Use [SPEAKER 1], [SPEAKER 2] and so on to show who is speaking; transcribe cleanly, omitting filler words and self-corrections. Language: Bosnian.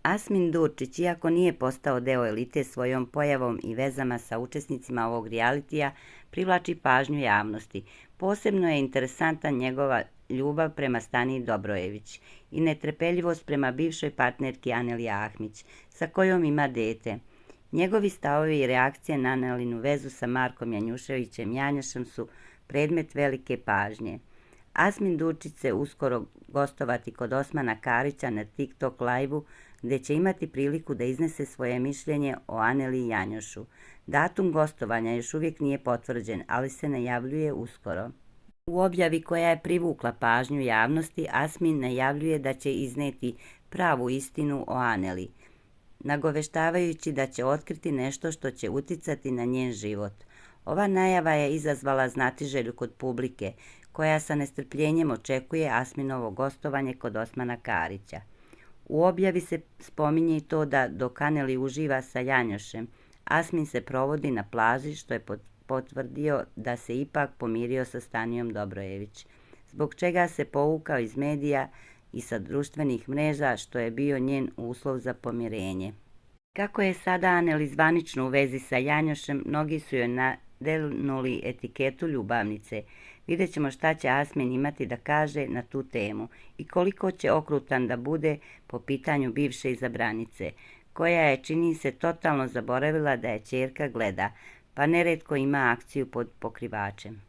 [SPEAKER 1] Asmin Durčić, iako nije postao deo elite, svojom pojavom i vezama sa učesnicima ovog realitija privlači pažnju javnosti. Posebno je interesantan njegova ljubav prema Staniji Dobrojević i netrpeljivost prema bivšoj partnerki Aneli Ahmić, sa kojom ima dete. Njegovi stavovi i reakcije na Anelinu vezu sa Markom Janjuševićem Janjašem su predmet velike pažnje. Asmin Durčić će uskoro gostovati kod Osmana Karića na TikTok live-u, gdje će imati priliku da iznese svoje mišljenje o Aneli i Janjošu. Datum gostovanja još uvijek nije potvrđen, ali se najavljuje uskoro. U objavi koja je privukla pažnju javnosti, Asmin najavljuje da će izneti pravu istinu o Aneli, nagoveštavajući da će otkriti nešto što će uticati na njen život. Ova najava je izazvala znatiželju kod publike, koja sa nestrpljenjem očekuje Asminovo gostovanje kod Osmana Karića. U objavi se spominje i to da dok Aneli uživa sa Janjošem, Asmin se provodi na plaži, što je potvrdio da se ipak pomirio sa Stanijom Dobrojević, zbog čega se povukao iz medija i sa društvenih mreža, što je bio njen uslov za pomirenje. Kako je sada Aneli zvanično u vezi sa Janjošem, mnogi su joj nadelnuli etiketu ljubavnice. Vidjet ćemo šta će Asmin imati da kaže na tu temu i koliko će okrutan da bude po pitanju bivše izabranice, koja je, čini se, totalno zaboravila da je ćerka gleda, pa neretko ima akciju pod pokrivačem.